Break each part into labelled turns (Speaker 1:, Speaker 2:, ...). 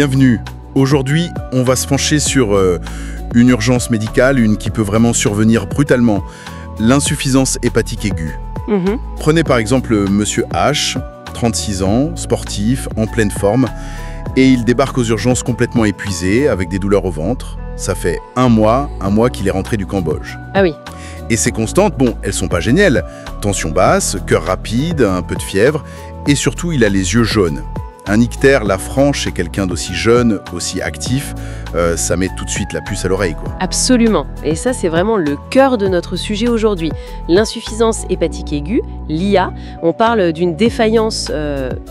Speaker 1: Bienvenue. Aujourd'hui, on va se pencher sur une urgence médicale, une qui peut vraiment survenir brutalement, l'insuffisance hépatique aiguë. Prenez par exemple Monsieur H, 36 ans, sportif, en pleine forme, et il débarque aux urgences complètement épuisé, avec des douleurs au ventre. Ça fait un mois qu'il est rentré du Cambodge.
Speaker 2: Ah oui.
Speaker 1: Et ces constantes, bon, elles sont pas géniales. Tension basse, cœur rapide, un peu de fièvre, et surtout il a les yeux jaunes. Un ictère, la franche, chez quelqu'un d'aussi jeune, aussi actif, ça met tout de suite la puce à l'oreille, quoi.
Speaker 2: Absolument. Et ça, c'est vraiment le cœur de notre sujet aujourd'hui. L'insuffisance hépatique aiguë, l'IA. On parle d'une défaillance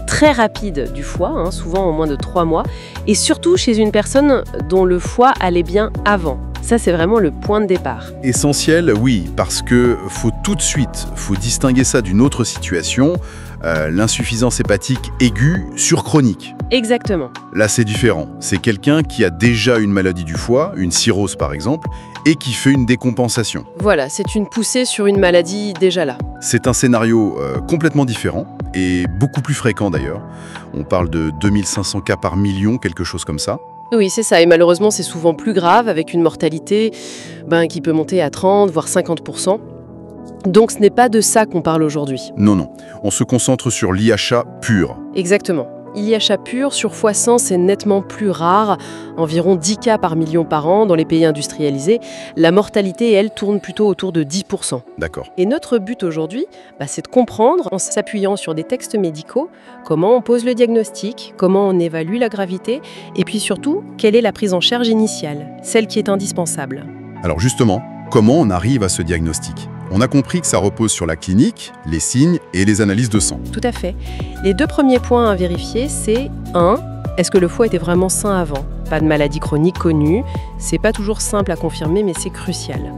Speaker 2: très rapide du foie, souvent en moins de 3 mois, et surtout chez une personne dont le foie allait bien avant. Ça, c'est vraiment le point de départ.
Speaker 1: Essentiel, oui, parce que faut distinguer ça d'une autre situation, l'insuffisance hépatique aiguë sur chronique.
Speaker 2: Exactement.
Speaker 1: Là, c'est différent. C'est quelqu'un qui a déjà une maladie du foie, une cirrhose par exemple, et qui fait une décompensation.
Speaker 2: Voilà, c'est une poussée sur une maladie déjà là.
Speaker 1: C'est un scénario complètement différent, et beaucoup plus fréquent d'ailleurs. On parle de 2500 cas par million, quelque chose comme ça.
Speaker 2: Oui, c'est ça. Et malheureusement, c'est souvent plus grave, avec une mortalité qui peut monter à 30, voire 50%. Donc, ce n'est pas de ça qu'on parle aujourd'hui.
Speaker 1: Non. On se concentre sur l'IHA pur.
Speaker 2: Exactement. L'IHA pur sur foie 100, c'est nettement plus rare, environ 10 cas par million par an dans les pays industrialisés. La mortalité, elle, tourne plutôt autour de 10%.
Speaker 1: D'accord.
Speaker 2: Et notre but aujourd'hui, c'est de comprendre, en s'appuyant sur des textes médicaux, comment on pose le diagnostic, comment on évalue la gravité, et puis surtout, quelle est la prise en charge initiale, celle qui est indispensable.
Speaker 1: Alors justement, comment on arrive à ce diagnostic ? On a compris que ça repose sur la clinique, les signes et les analyses de sang.
Speaker 2: Tout à fait. Les 2 premiers points à vérifier, c'est 1. Est-ce que le foie était vraiment sain avant ? Pas de maladie chronique connue. C'est pas toujours simple à confirmer, mais c'est crucial.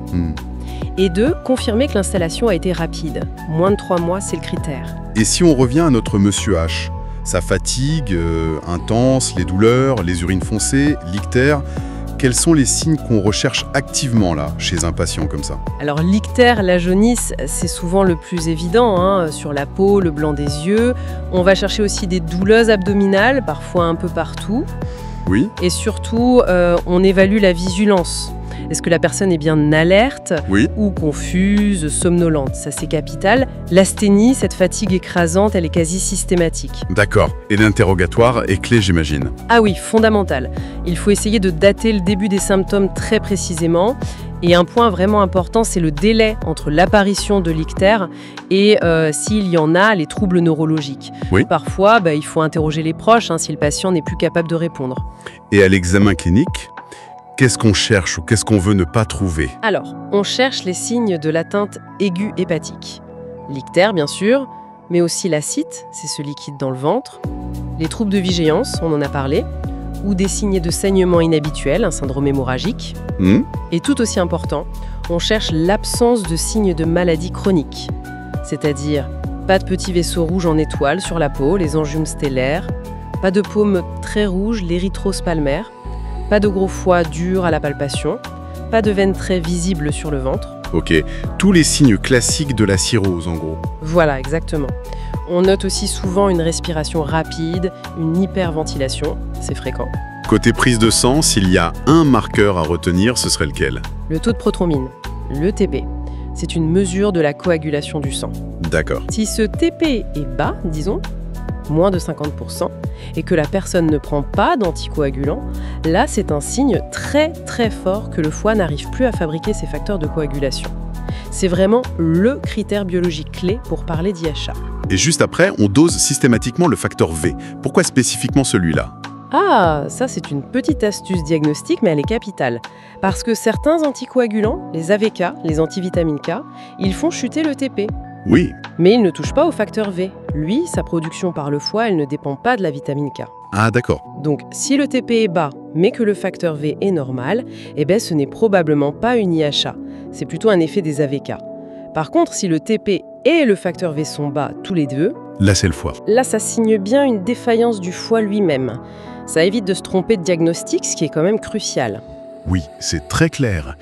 Speaker 2: Et 2. Confirmer que l'installation a été rapide. Moins de 3 mois, c'est le critère.
Speaker 1: Et si on revient à notre Monsieur H, sa fatigue intense, les douleurs, les urines foncées, l'ictère, quels sont les signes qu'on recherche activement là, chez un patient comme ça ?
Speaker 2: Alors l'ictère, la jaunisse, c'est souvent le plus évident, sur la peau, le blanc des yeux. On va chercher aussi des douleurs abdominales, parfois un peu partout.
Speaker 1: Oui.
Speaker 2: Et surtout, on évalue la vigilance. Est-ce que la personne est bien alerte ou confuse, somnolente ? Ça, c'est capital. L'asthénie, cette fatigue écrasante, elle est quasi systématique.
Speaker 1: D'accord. Et l'interrogatoire est clé, j'imagine.
Speaker 2: Ah oui, fondamental. Il faut essayer de dater le début des symptômes très précisément. Et un point vraiment important, c'est le délai entre l'apparition de l'ictère et, s'il y en a, les troubles neurologiques.
Speaker 1: Oui.
Speaker 2: Parfois, il faut interroger les proches si le patient n'est plus capable de répondre.
Speaker 1: Et à l'examen clinique, qu'est-ce qu'on cherche ou qu'est-ce qu'on veut ne pas trouver ?
Speaker 2: Alors, on cherche les signes de l'atteinte aiguë hépatique. L'ictère, bien sûr, mais aussi l'acite, c'est ce liquide dans le ventre, les troubles de vigilance, on en a parlé, ou des signes de saignement inhabituel, un syndrome hémorragique. Et tout aussi important, on cherche l'absence de signes de maladie chronique, c'est-à-dire pas de petits vaisseaux rouges en étoile sur la peau, les angiomes stellaires, pas de paumes très rouges, l'érythrose palmaire, pas de gros foie dur à la palpation, pas de veines très visibles sur le ventre.
Speaker 1: Ok, tous les signes classiques de la cirrhose en gros.
Speaker 2: Voilà, exactement. On note aussi souvent une respiration rapide, une hyperventilation, c'est fréquent.
Speaker 1: Côté prise de sang, s'il y a un marqueur à retenir, ce serait lequel ?
Speaker 2: Le taux de prothrombine, le TP, c'est une mesure de la coagulation du sang.
Speaker 1: D'accord.
Speaker 2: Si ce TP est bas, disons, moins de 50%, et que la personne ne prend pas d'anticoagulants, là c'est un signe très très fort que le foie n'arrive plus à fabriquer ces facteurs de coagulation. C'est vraiment le critère biologique clé pour parler d'IHA.
Speaker 1: Et juste après, on dose systématiquement le facteur V. Pourquoi spécifiquement celui-là ?
Speaker 2: Ah, ça c'est une petite astuce diagnostique, mais elle est capitale. Parce que certains anticoagulants, les AVK, les antivitamines K, ils font chuter le TP.
Speaker 1: Oui.
Speaker 2: Mais ils ne touchent pas au facteur V. Lui, sa production par le foie, elle ne dépend pas de la vitamine K.
Speaker 1: Ah d'accord.
Speaker 2: Donc, si le TP est bas, mais que le facteur V est normal, ce n'est probablement pas une IHA. C'est plutôt un effet des AVK. Par contre, si le TP et le facteur V sont bas tous les deux,
Speaker 1: là c'est le foie.
Speaker 2: Là, ça signe bien une défaillance du foie lui-même. Ça évite de se tromper de diagnostic, ce qui est quand même crucial.
Speaker 1: Oui, c'est très clair.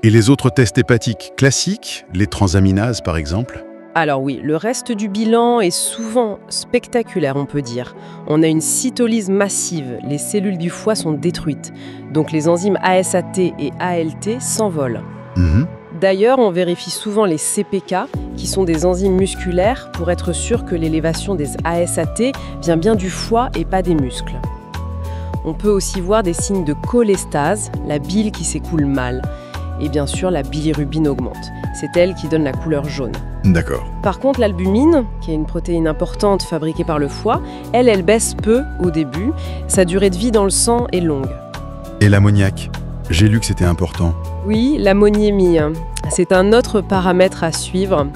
Speaker 1: Et les autres tests hépatiques classiques, les transaminases par exemple ?
Speaker 2: Alors oui, le reste du bilan est souvent spectaculaire, on peut dire. On a une cytolyse massive, les cellules du foie sont détruites, donc les enzymes ASAT et ALT s'envolent. D'ailleurs, on vérifie souvent les CPK, qui sont des enzymes musculaires, pour être sûr que l'élévation des ASAT vient bien du foie et pas des muscles. On peut aussi voir des signes de cholestase, la bile qui s'écoule mal. Et bien sûr, la bilirubine augmente. C'est elle qui donne la couleur jaune.
Speaker 1: D'accord.
Speaker 2: Par contre, l'albumine, qui est une protéine importante fabriquée par le foie, elle baisse peu au début. Sa durée de vie dans le sang est longue.
Speaker 1: Et l'ammoniac? J'ai lu que c'était important.
Speaker 2: Oui, l'ammoniémie, c'est un autre paramètre à suivre.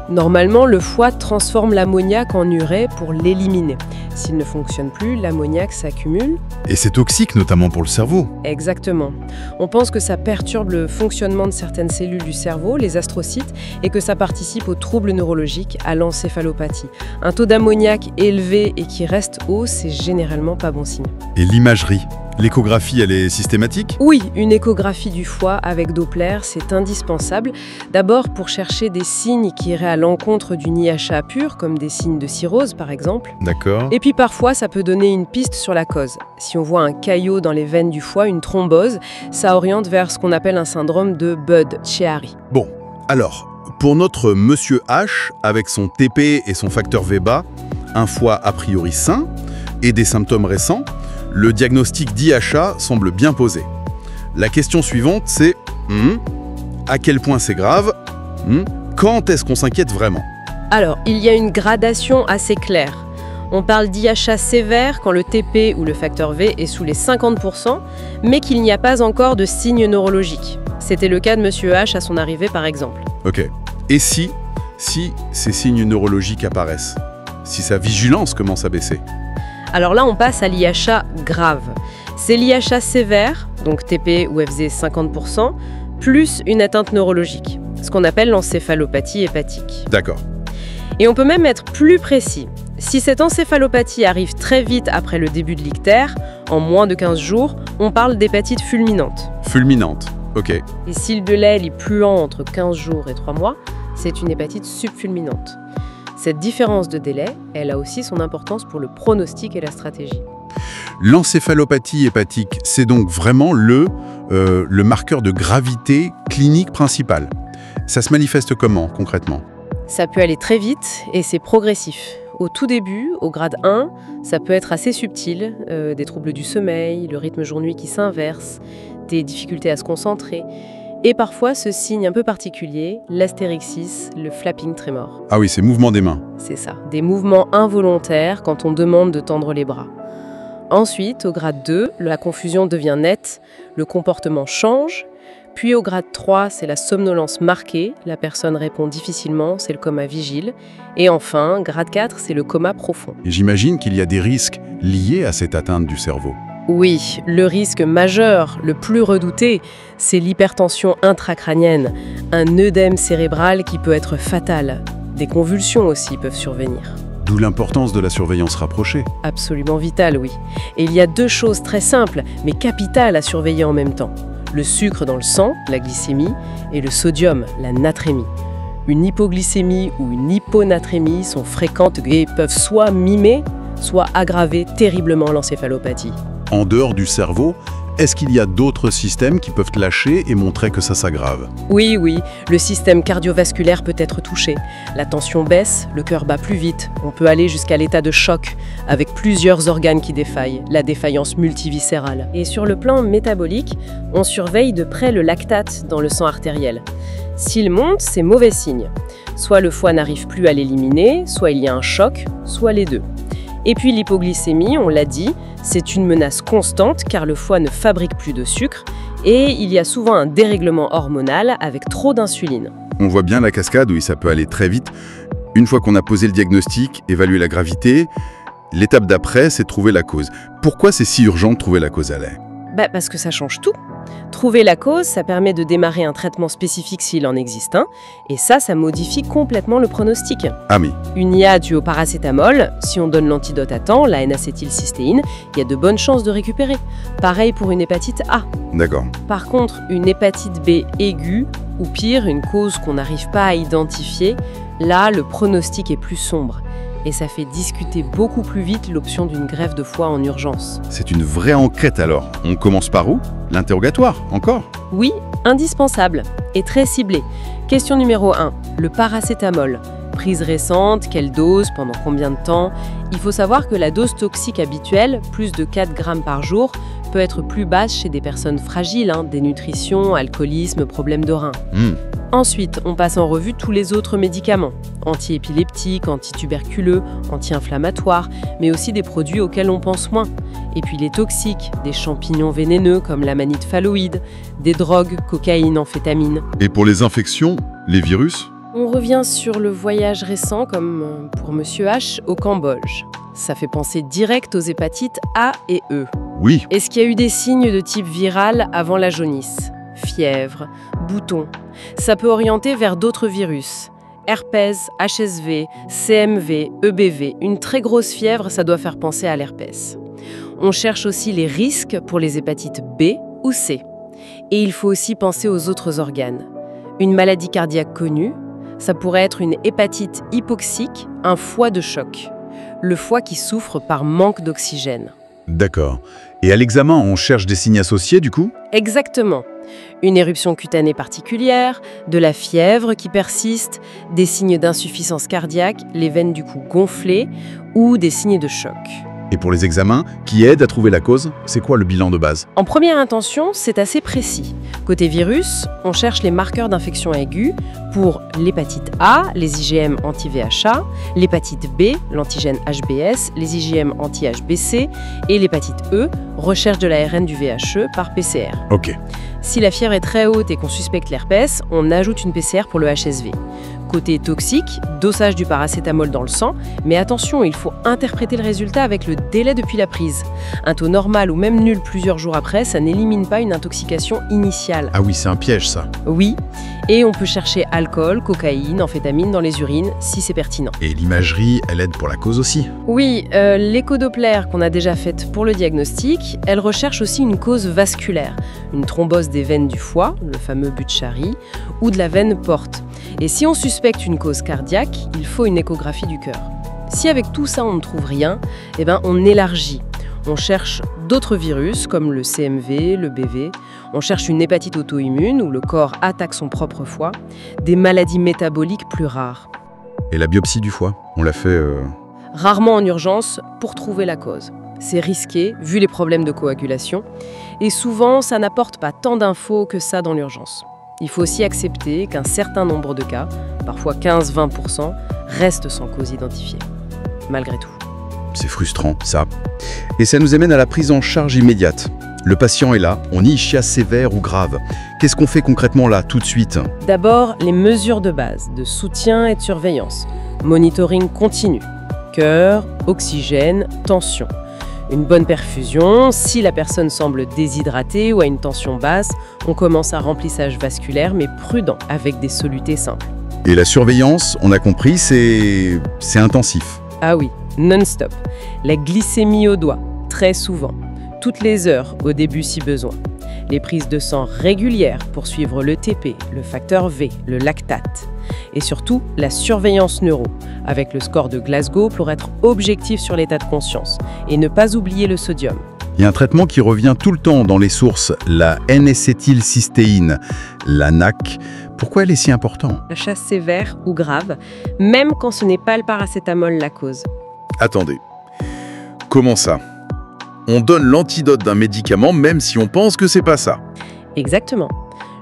Speaker 2: Normalement, le foie transforme l'ammoniac en urée pour l'éliminer. S'il ne fonctionne plus, l'ammoniac s'accumule.
Speaker 1: Et c'est toxique, notamment pour le cerveau.
Speaker 2: Exactement. On pense que ça perturbe le fonctionnement de certaines cellules du cerveau, les astrocytes, et que ça participe aux troubles neurologiques, à l'encéphalopathie. Un taux d'ammoniac élevé et qui reste haut, c'est généralement pas bon signe.
Speaker 1: Et l'imagerie? L'échographie, elle est systématique?
Speaker 2: Oui, une échographie du foie avec Doppler, c'est indispensable. D'abord pour chercher des signes qui iraient à l'encontre d'une IHA pure, comme des signes de cirrhose par exemple.
Speaker 1: D'accord.
Speaker 2: Et puis parfois, ça peut donner une piste sur la cause. Si on voit un caillot dans les veines du foie, une thrombose, ça oriente vers ce qu'on appelle un syndrome de Budd-Chiari.
Speaker 1: Bon, alors, pour notre monsieur H, avec son TP et son facteur V bas, un foie a priori sain et des symptômes récents, le diagnostic d'IHA semble bien posé. La question suivante, c'est à quel point c'est grave? Quand est-ce qu'on s'inquiète vraiment?
Speaker 2: Alors, il y a une gradation assez claire. On parle d'IHA sévère quand le TP ou le facteur V est sous les 50%, mais qu'il n'y a pas encore de signes neurologiques. C'était le cas de Monsieur H à son arrivée, par exemple.
Speaker 1: Ok. Et si ces signes neurologiques apparaissent? Si sa vigilance commence à baisser?
Speaker 2: Alors là, on passe à l'IHA grave. C'est l'IHA sévère, donc TP ou FZ 50%, plus une atteinte neurologique, ce qu'on appelle l'encéphalopathie hépatique.
Speaker 1: D'accord.
Speaker 2: Et on peut même être plus précis. Si cette encéphalopathie arrive très vite après le début de l'ictère, en moins de 15 jours, on parle d'hépatite fulminante.
Speaker 1: Fulminante, ok.
Speaker 2: Et si le délai est plus lent entre 15 jours et 3 mois, c'est une hépatite subfulminante. Cette différence de délai, elle a aussi son importance pour le pronostic et la stratégie.
Speaker 1: L'encéphalopathie hépatique, c'est donc vraiment le marqueur de gravité clinique principal. Ça se manifeste comment, concrètement?
Speaker 2: Ça peut aller très vite et c'est progressif. Au tout début, au grade 1, ça peut être assez subtil, des troubles du sommeil, le rythme jour-nuit qui s'inverse, des difficultés à se concentrer, et parfois ce signe un peu particulier, l'astérixis, le flapping tremor.
Speaker 1: Ah oui, c'est mouvement des mains.
Speaker 2: C'est ça, des mouvements involontaires quand on demande de tendre les bras. Ensuite, au grade 2, la confusion devient nette, le comportement change. Puis au grade 3, c'est la somnolence marquée, la personne répond difficilement, c'est le coma vigile. Et enfin, grade 4, c'est le coma profond.
Speaker 1: Et j'imagine qu'il y a des risques liés à cette atteinte du cerveau.
Speaker 2: Oui, le risque majeur, le plus redouté, c'est l'hypertension intracrânienne, un œdème cérébral qui peut être fatal. Des convulsions aussi peuvent survenir.
Speaker 1: D'où l'importance de la surveillance rapprochée.
Speaker 2: Absolument vitale, oui. Et il y a deux choses très simples, mais capitales à surveiller en même temps. Le sucre dans le sang, la glycémie, et le sodium, la natrémie. Une hypoglycémie ou une hyponatrémie sont fréquentes et peuvent soit mimer, soit aggraver terriblement l'encéphalopathie.
Speaker 1: En dehors du cerveau, est-ce qu'il y a d'autres systèmes qui peuvent lâcher et montrer que ça s'aggrave?
Speaker 2: Oui, le système cardiovasculaire peut être touché. La tension baisse, le cœur bat plus vite. On peut aller jusqu'à l'état de choc, avec plusieurs organes qui défaillent, la défaillance multiviscérale. Et sur le plan métabolique, on surveille de près le lactate dans le sang artériel. S'il monte, c'est mauvais signe. Soit le foie n'arrive plus à l'éliminer, soit il y a un choc, soit les deux. Et puis l'hypoglycémie, on l'a dit, c'est une menace constante car le foie ne fabrique plus de sucre et il y a souvent un dérèglement hormonal avec trop d'insuline.
Speaker 1: On voit bien la cascade où ça peut aller très vite. Une fois qu'on a posé le diagnostic, évalué la gravité, l'étape d'après, c'est trouver la cause. Pourquoi c'est si urgent de trouver la cause à l'air?
Speaker 2: Parce que ça change tout. Trouver la cause, ça permet de démarrer un traitement spécifique s'il en existe un, et ça modifie complètement le pronostic.
Speaker 1: Ah oui.
Speaker 2: Une IA due au paracétamol, si on donne l'antidote à temps, la N-acétylcystéine, il y a de bonnes chances de récupérer. Pareil pour une hépatite A.
Speaker 1: D'accord.
Speaker 2: Par contre, une hépatite B aiguë, ou pire, une cause qu'on n'arrive pas à identifier, Là, le pronostic est plus sombre. Et ça fait discuter beaucoup plus vite l'option d'une greffe de foie en urgence.
Speaker 1: C'est une vraie enquête alors. On commence par où? L'interrogatoire, encore?
Speaker 2: Oui, indispensable et très ciblé. Question numéro 1, le paracétamol. Prise récente, quelle dose, pendant combien de temps? Il faut savoir que la dose toxique habituelle, plus de 4 grammes par jour, peut être plus basse chez des personnes fragiles, dénutrition, alcoolisme, problèmes de rein. Ensuite, on passe en revue tous les autres médicaments, anti-épileptiques, antituberculeux, anti-inflammatoires, mais aussi des produits auxquels on pense moins. Et puis les toxiques, des champignons vénéneux comme l'amanite phalloïde, des drogues, cocaïne, amphétamine.
Speaker 1: Et pour les infections, les virus?
Speaker 2: On revient sur le voyage récent, comme pour Monsieur H, au Cambodge. Ça fait penser direct aux hépatites A et E.
Speaker 1: Oui.
Speaker 2: Est-ce qu'il y a eu des signes de type viral avant la jaunisse? Fièvre, boutons. Ça peut orienter vers d'autres virus. Herpès, HSV, CMV, EBV. Une très grosse fièvre, ça doit faire penser à l'herpès. On cherche aussi les risques pour les hépatites B ou C. Et il faut aussi penser aux autres organes. Une maladie cardiaque connue, ça pourrait être une hépatite hypoxique, un foie de choc. Le foie qui souffre par manque d'oxygène.
Speaker 1: D'accord. Et à l'examen, on cherche des signes associés du coup?
Speaker 2: Exactement. Une éruption cutanée particulière, de la fièvre qui persiste, des signes d'insuffisance cardiaque, les veines du cou gonflées ou des signes de choc.
Speaker 1: Et pour les examens, qui aident à trouver la cause, c'est quoi le bilan de base?
Speaker 2: En première intention, c'est assez précis. Côté virus, on cherche les marqueurs d'infection aiguë pour l'hépatite A, les IgM anti-VHA, l'hépatite B, l'antigène HBS, les IgM anti-HBC et l'hépatite E, recherche de l'ARN du VHE par PCR.
Speaker 1: Ok.
Speaker 2: Si la fièvre est très haute et qu'on suspecte l'herpès, on ajoute une PCR pour le HSV. Côté toxique, dosage du paracétamol dans le sang, mais attention, il faut interpréter le résultat avec le délai depuis la prise. Un taux normal ou même nul plusieurs jours après, ça n'élimine pas une intoxication initiale.
Speaker 1: Ah oui, c'est un piège ça.
Speaker 2: Oui, et on peut chercher alcool, cocaïne, amphétamine dans les urines si c'est pertinent.
Speaker 1: Et l'imagerie, elle aide pour la cause aussi?
Speaker 2: Oui, l'écho-doppler qu'on a déjà faite pour le diagnostic, elle recherche aussi une cause vasculaire, une thrombose des veines du foie, le fameux Budd-Chiari, ou de la veine porte. Et si on suspecte une cause cardiaque, il faut une échographie du cœur. Si avec tout ça on ne trouve rien, on élargit. On cherche d'autres virus comme le CMV, le BV. On cherche une hépatite auto-immune où le corps attaque son propre foie. Des maladies métaboliques plus rares.
Speaker 1: Et la biopsie du foie, on l'a fait
Speaker 2: Rarement en urgence pour trouver la cause. C'est risqué vu les problèmes de coagulation. Et souvent, ça n'apporte pas tant d'infos que ça dans l'urgence. Il faut aussi accepter qu'un certain nombre de cas, parfois 15-20%, restent sans cause identifiée. Malgré tout.
Speaker 1: C'est frustrant, ça. Et ça nous amène à la prise en charge immédiate. Le patient est là, on ischia sévère ou grave. Qu'est-ce qu'on fait concrètement là, tout de suite?
Speaker 2: D'abord, les mesures de base, de soutien et de surveillance. Monitoring continu. Cœur, oxygène, tension. Une bonne perfusion, si la personne semble déshydratée ou a une tension basse, on commence un remplissage vasculaire mais prudent, avec des solutés simples.
Speaker 1: Et la surveillance, on a compris, c'est intensif.
Speaker 2: Ah oui, non-stop. La glycémie au doigt, très souvent. Toutes les heures, au début si besoin. Les prises de sang régulières pour suivre le TP, le facteur V, le lactate. Et surtout, la surveillance neuro, avec le score de Glasgow pour être objectif sur l'état de conscience. Et ne pas oublier le sodium.
Speaker 1: Il y a un traitement qui revient tout le temps dans les sources, la N-acétylcystéine, la NAC. Pourquoi elle est si importante?
Speaker 2: Achat sévère ou grave, même quand ce n'est pas le paracétamol la cause.
Speaker 1: Attendez, comment ça? On donne l'antidote d'un médicament même si on pense que c'est pas ça.
Speaker 2: Exactement.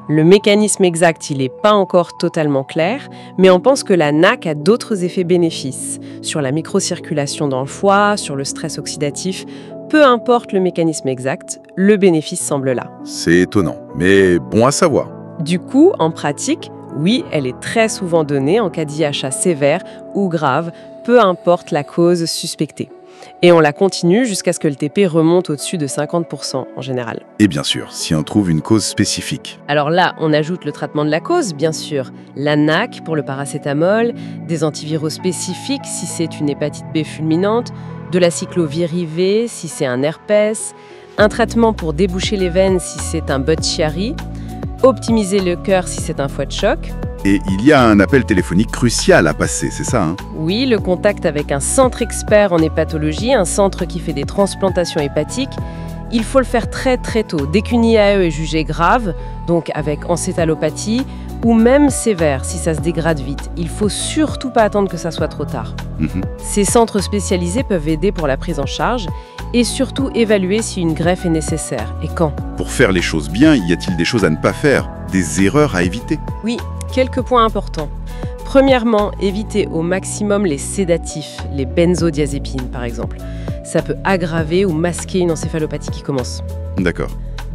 Speaker 2: Le mécanisme exact, il n'est pas encore totalement clair, mais on pense que la NAC a d'autres effets bénéfices sur la microcirculation dans le foie, sur le stress oxydatif. Peu importe le mécanisme exact, le bénéfice semble là.
Speaker 1: C'est étonnant, mais bon à savoir.
Speaker 2: Du coup, en pratique, oui, elle est très souvent donnée en cas d'IHA sévère ou grave, peu importe la cause suspectée. Et on la continue jusqu'à ce que le TP remonte au-dessus de 50% en général.
Speaker 1: Et bien sûr, si on trouve une cause spécifique.
Speaker 2: Alors là, on ajoute le traitement de la cause, bien sûr. La NAC pour le paracétamol, des antiviraux spécifiques si c'est une hépatite B fulminante, de la cyclovirivée si c'est un herpès, un traitement pour déboucher les veines si c'est un Budd-Chiari, optimiser le cœur si c'est un foie de choc,
Speaker 1: Et il y a un appel téléphonique crucial à passer, c'est ça, hein?
Speaker 2: Oui, le contact avec un centre expert en hépatologie, un centre qui fait des transplantations hépatiques, il faut le faire très très tôt, dès qu'une IAE est jugée grave, donc avec encéphalopathie, ou même sévère si ça se dégrade vite. Il faut surtout pas attendre que ça soit trop tard. Ces centres spécialisés peuvent aider pour la prise en charge et surtout évaluer si une greffe est nécessaire et quand.
Speaker 1: Pour faire les choses bien, y a-t-il des choses à ne pas faire? Des erreurs à éviter?
Speaker 2: Oui, quelques points importants. Premièrement, éviter au maximum les sédatifs, les benzodiazépines par exemple. Ça peut aggraver ou masquer une encéphalopathie qui commence.
Speaker 1: D'accord.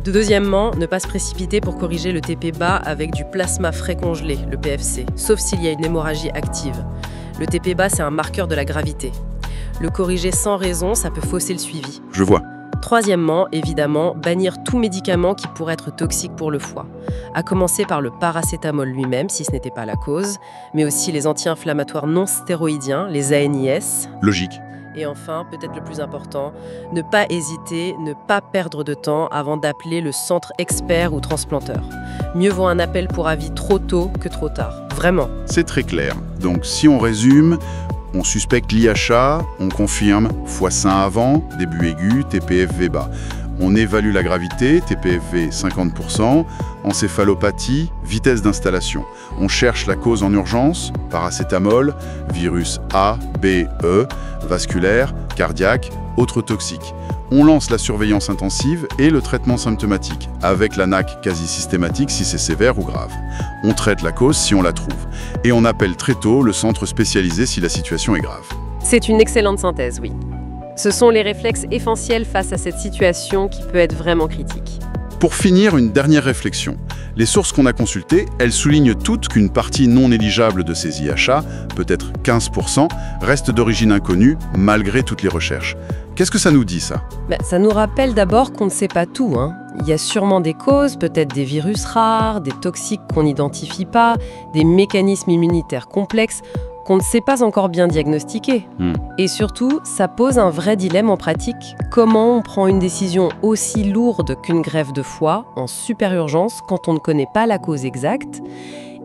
Speaker 2: Deuxièmement, ne pas se précipiter pour corriger le TP bas avec du plasma frais congelé, le PFC, sauf s'il y a une hémorragie active. Le TP bas, c'est un marqueur de la gravité. Le corriger sans raison, ça peut fausser le suivi.
Speaker 1: Je vois.
Speaker 2: Troisièmement, évidemment, bannir tout médicament qui pourrait être toxique pour le foie. À commencer par le paracétamol lui-même, si ce n'était pas la cause, mais aussi les anti-inflammatoires non stéroïdiens, les ANIS.
Speaker 1: Logique.
Speaker 2: Et enfin, peut-être le plus important, ne pas hésiter, ne pas perdre de temps avant d'appeler le centre expert ou transplanteur. Mieux vaut un appel pour avis trop tôt que trop tard. Vraiment.
Speaker 1: C'est très clair. Donc si on résume, on suspecte l'IHA, on confirme foie sain avant, début aigu, TPFV bas. On évalue la gravité, TPFV 50%, encéphalopathie, vitesse d'installation. On cherche la cause en urgence, paracétamol, virus A, B, E, vasculaire, cardiaque, autres toxiques. On lance la surveillance intensive et le traitement symptomatique, avec la NAC quasi systématique si c'est sévère ou grave. On traite la cause si on la trouve. Et on appelle très tôt le centre spécialisé si la situation est grave.
Speaker 2: C'est une excellente synthèse, oui. Ce sont les réflexes essentiels face à cette situation qui peut être vraiment critique.
Speaker 1: Pour finir, une dernière réflexion. Les sources qu'on a consultées, elles soulignent toutes qu'une partie non négligeable de ces IHA, peut-être 15%, reste d'origine inconnue malgré toutes les recherches. Qu'est-ce que ça nous dit, ça?
Speaker 2: Ça nous rappelle d'abord qu'on ne sait pas tout, hein. Il y a sûrement des causes, peut-être des virus rares, des toxiques qu'on n'identifie pas, des mécanismes immunitaires complexes qu'on ne sait pas encore bien diagnostiquer. Et surtout, ça pose un vrai dilemme en pratique. Comment on prend une décision aussi lourde qu'une greffe de foie en super urgence quand on ne connaît pas la cause exacte?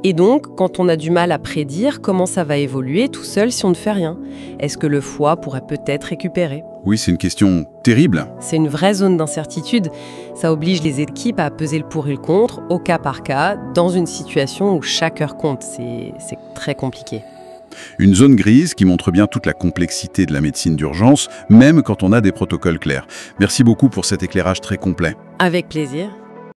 Speaker 2: Et donc, quand on a du mal à prédire comment ça va évoluer tout seul si on ne fait rien? Est-ce que le foie pourrait peut-être récupérer?
Speaker 1: Oui, c'est une question terrible.
Speaker 2: C'est une vraie zone d'incertitude. Ça oblige les équipes à peser le pour et le contre, au cas par cas, dans une situation où chaque heure compte. C'est très compliqué.
Speaker 1: Une zone grise qui montre bien toute la complexité de la médecine d'urgence, même quand on a des protocoles clairs. Merci beaucoup pour cet éclairage très complet.
Speaker 2: Avec plaisir.